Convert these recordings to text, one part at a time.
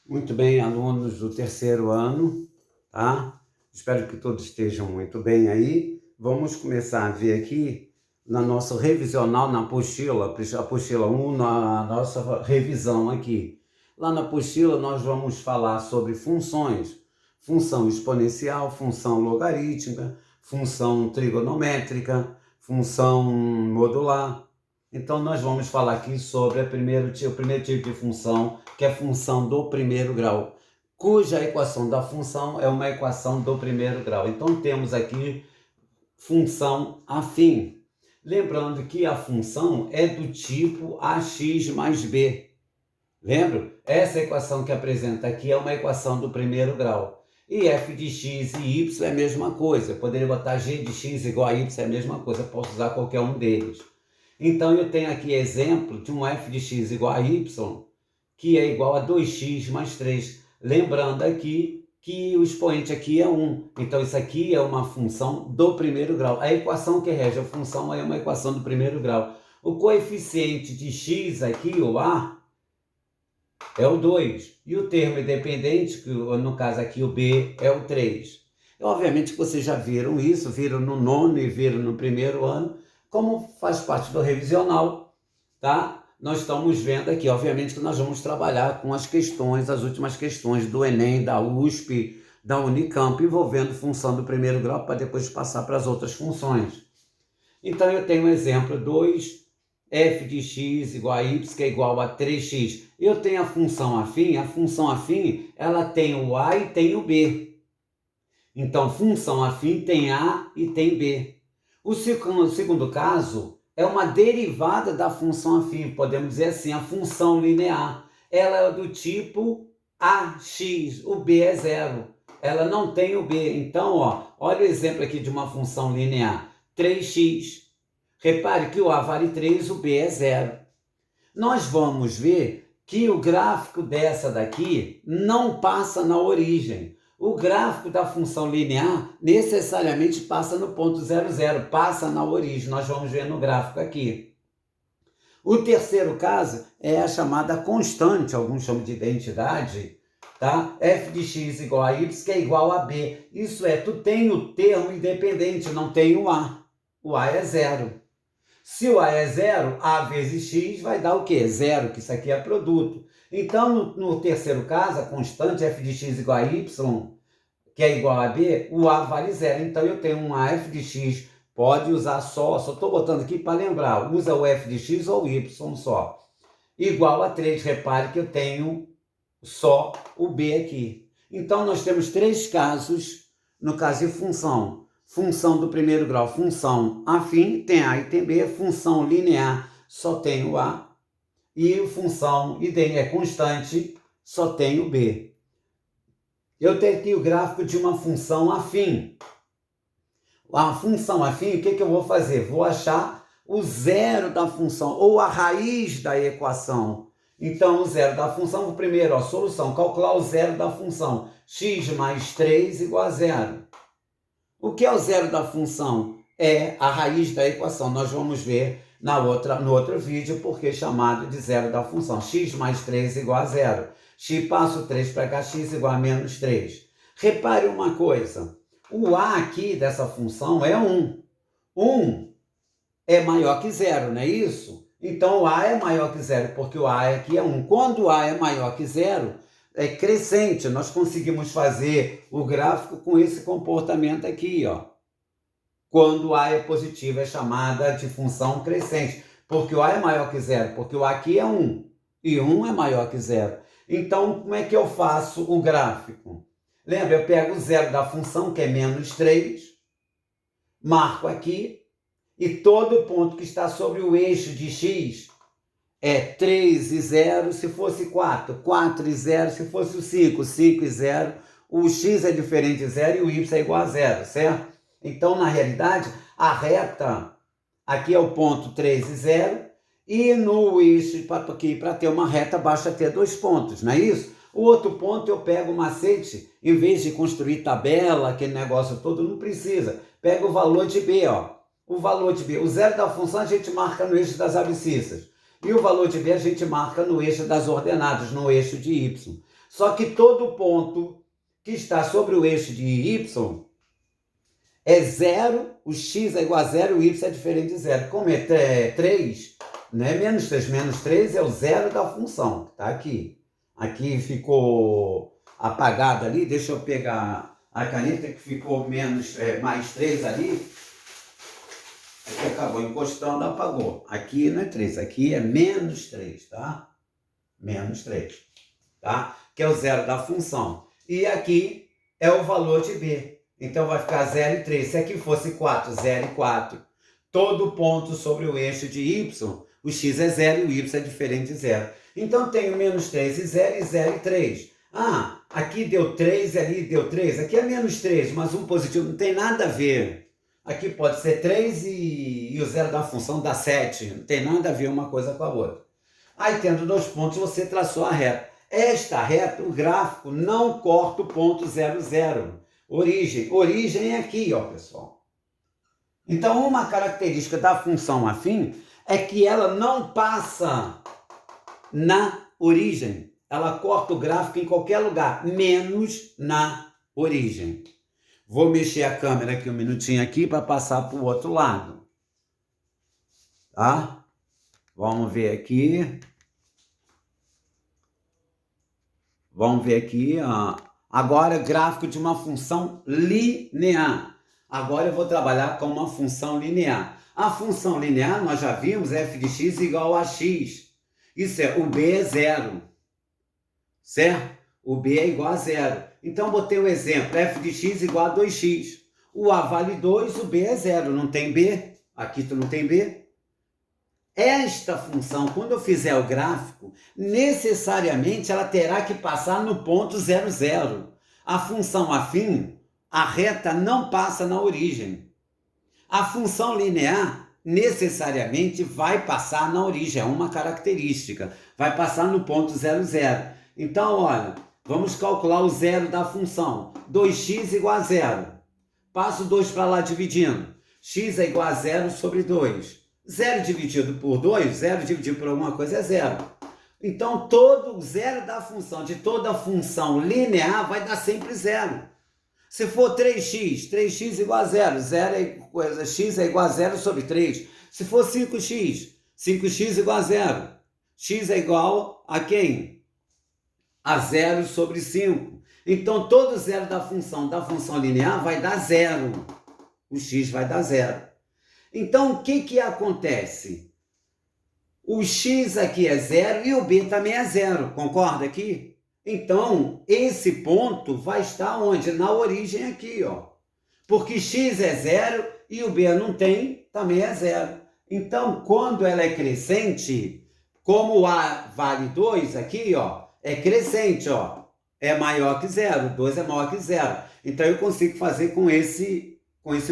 Muito bem, alunos do terceiro ano, tá? Espero que todos estejam muito bem aí. Vamos começar a ver aqui na nossa revisional, na apostila 1, na nossa revisão aqui. Lá na apostila nós vamos falar sobre funções, função exponencial, função logarítmica, função trigonométrica, função modular. Então nós vamos falar aqui sobre o primeiro tipo de função, que é a função do primeiro grau, cuja equação da função é uma equação do primeiro grau. Então temos aqui função afim. Lembrando que a função é do tipo ax mais b. Lembra? Essa equação que apresenta aqui é uma equação do primeiro grau. E f de x e y é a mesma coisa. Eu poderia botar g de x igual a y, é a mesma coisa. Eu posso usar qualquer um deles. Então eu tenho aqui exemplo de um f de x igual a y, que é igual a 2x mais 3. Lembrando aqui que o expoente aqui é 1. Então isso aqui é uma função do primeiro grau. A equação que rege a função é uma equação do primeiro grau. O coeficiente de x aqui, o a, é o 2. E o termo independente, que no caso aqui o b, é o 3. Obviamente que vocês já viram isso, viram no nono e viram no primeiro ano. Como faz parte do revisional, tá? Nós estamos vendo aqui, obviamente que nós vamos trabalhar com as questões, as últimas questões do Enem, da USP, da Unicamp, envolvendo função do primeiro grau, para depois passar para as outras funções. Então eu tenho um exemplo 2, f de x igual a y, que é igual a 3x. Eu tenho a função afim, ela tem o a e tem o b. Então, função afim tem a e tem b. O segundo caso é uma derivada da função afim, podemos dizer assim, a função linear. Ela é do tipo ax, o b é zero. Ela não tem o b. Então, olha o exemplo aqui de uma função linear. 3x. Repare que o a vale 3, o b é zero. Nós vamos ver que o gráfico dessa daqui não passa na origem. O gráfico da função linear necessariamente passa no ponto 0, 0, passa na origem. Nós vamos ver no gráfico aqui. O terceiro caso é a chamada constante, alguns chamam de identidade, tá? F de x igual a y, que é igual a b. Isso é, tu tem o termo independente, não tem o a. O a é zero. Se o a é zero, a vezes x vai dar o quê? Zero, que isso aqui é produto. Então, no terceiro caso, a constante f de x igual a y, que é igual a b, o a vale zero. Então, eu tenho um a f de x, pode usar só estou botando aqui para lembrar, usa o f de x ou y só. Igual a 3, repare que eu tenho só o b aqui. Então, nós temos três casos, no caso de função. Função do primeiro grau, função afim, tem a e tem b. Função linear, só tem o a. E função constante, só tem o b. Eu tenho aqui o gráfico de uma função afim. A função afim, o que eu vou fazer? Vou achar o zero da função, ou a raiz da equação. Então, o zero da função, primeiro, solução, calcular o zero da função. X mais 3 igual a zero. O que é o zero da função? É a raiz da equação. Nós vamos ver no outro vídeo porque é chamado de zero da função. X mais 3 igual a zero. X passo 3 para cá, x igual a menos 3. Repare uma coisa. O a aqui dessa função é 1. 1 é maior que zero, não é isso? Então o a é maior que zero, porque o a aqui é 1. Quando o a é maior que zero, é crescente. Nós conseguimos fazer o gráfico com esse comportamento aqui, Quando o a é positivo, é chamada de função crescente, porque o a é maior que zero, porque o a aqui é 1, e 1 é maior que zero. Então, como é que eu faço o gráfico? Lembra, eu pego o zero da função, que é menos 3, marco aqui, e todo ponto que está sobre o eixo de x é 3 e 0 se fosse 4, 4 e 0 se fosse o 5, 5 e 0, o x é diferente de 0 e o y é igual a 0, certo? Então, na realidade, a reta aqui é o ponto 3 e 0, e no eixo, para ter uma reta, basta ter dois pontos, não é isso? O outro ponto eu pego o macete, em vez de construir tabela, aquele negócio todo, não precisa. Pega o valor de b, o valor de b. O zero da função a gente marca no eixo das abscissas. E o valor de b a gente marca no eixo das ordenadas, no eixo de y. Só que todo ponto que está sobre o eixo de y é zero, o x é igual a zero, o y é diferente de zero. Como é 3, né? Menos 3 é o zero da função, que está aqui. Aqui ficou apagado ali, deixa eu pegar a caneta que ficou mais 3 ali. Aqui acabou encostando, apagou. Aqui não é 3, aqui é menos 3, tá? Menos 3, tá? Que é o zero da função. E aqui é o valor de b. Então vai ficar 0 e 3. Se aqui fosse 4, 0 e 4, todo ponto sobre o eixo de y, o x é 0 e o y é diferente de 0. Então tenho menos 3 e 0 e 0 e 3. Ah, aqui deu 3 e ali deu 3. Aqui é menos 3, mas um positivo não tem nada a ver. Aqui pode ser 3 e o zero da função dá 7. Não tem nada a ver uma coisa com a outra. Aí, tendo 2 pontos, você traçou a reta. Esta reta, o gráfico não corta o ponto 0, 0. Origem é aqui, ó, pessoal. Então, uma característica da função afim é que ela não passa na origem. Ela corta o gráfico em qualquer lugar, menos na origem. Vou mexer a câmera aqui um minutinho aqui para passar para o outro lado. Tá? Vamos ver aqui. Vamos ver aqui, ó. Agora, gráfico de uma função linear. Agora eu vou trabalhar com uma função linear. A função linear, nós já vimos, f de x igual a x. Isso é, o b é 0. Certo? O b é igual a 0. Então, botei o exemplo, f de x igual a 2x. O a vale 2, o b é 0. Não tem b? Aqui tu não tem b? Esta função, quando eu fizer o gráfico, necessariamente ela terá que passar no ponto 0, 0. A função afim, a reta não passa na origem. A função linear, necessariamente, vai passar na origem, é uma característica. Vai passar no ponto 0, 0. Então, olha, vamos calcular o zero da função. 2x igual a 0. Passo 2 para lá dividindo. X é igual a 0 sobre 2. 0 dividido por 2, 0 dividido por alguma coisa é 0. Então, todo o zero da função, de toda função linear, vai dar sempre 0. Se for 3x, 3x igual a 0, x é igual a 0 sobre 3. Se for 5x, 5x igual a 0. X é igual a quem? A 0 sobre 5. Então, todo zero da função linear vai dar 0. O x vai dar 0. Então, o que acontece? O x aqui é 0 e o b também é 0. Concorda aqui? Então, esse ponto vai estar onde? Na origem aqui, ó. Porque x é 0 e o b não tem, também é 0. Então, quando ela é crescente, como o a vale 2 aqui, ó, é crescente, ó. É maior que 0. 2 é maior que 0. Então, eu consigo fazer com esse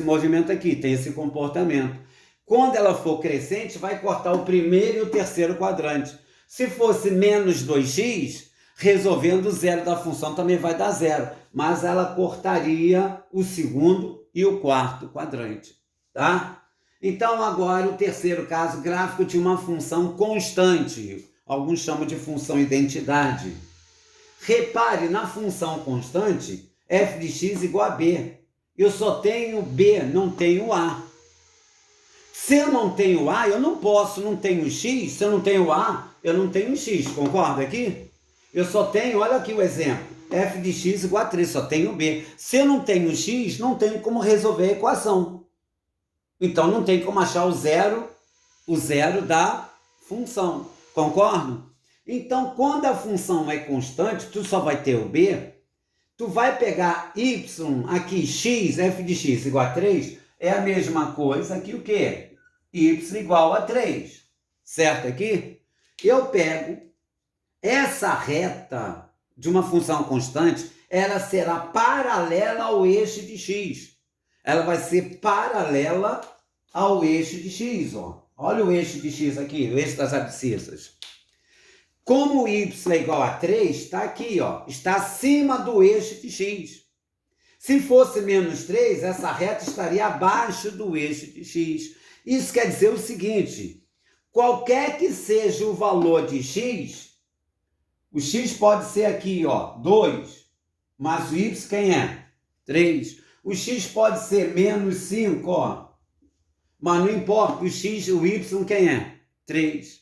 movimento aqui, tem esse comportamento. Quando ela for crescente, vai cortar o primeiro e o terceiro quadrante. Se fosse menos 2x, resolvendo o zero da função também vai dar 0, mas ela cortaria o segundo e o quarto quadrante, tá? Então, agora o terceiro caso, gráfico de uma função constante. Alguns chamam de função identidade. Repare, na função constante, f de x igual a b. Eu só tenho b, não tenho a. Se eu não tenho a, eu não tenho x. Se eu não tenho a, eu não tenho x. Concorda aqui? Eu só tenho, olha aqui o exemplo, f de x igual a 3, só tenho b. Se eu não tenho x, não tenho como resolver a equação. Então, não tem como achar o zero da função. Concordo? Então, quando a função é constante, tu só vai ter o b. Tu vai pegar y aqui, x, f de x igual a 3, é a mesma coisa que o quê? Y igual a 3. Certo aqui? Eu pego essa reta de uma função constante, ela será paralela ao eixo de x. Ela vai ser paralela ao eixo de x, ó. Olha o eixo de x aqui, o eixo das abscissas. Como y é igual a 3, está aqui, ó, está acima do eixo de x. Se fosse menos 3, essa reta estaria abaixo do eixo de x. Isso quer dizer o seguinte, qualquer que seja o valor de x, O x pode ser aqui, ó, 2, mas o y quem é? 3. O x pode ser menos 5, ó, mas não importa, o x, o y quem é? 3.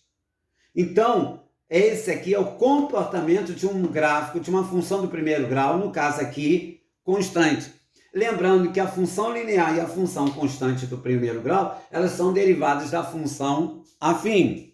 Então, esse aqui é o comportamento de um gráfico, de uma função do primeiro grau, no caso aqui, constante. Lembrando que a função linear e a função constante do primeiro grau, elas são derivadas da função afim.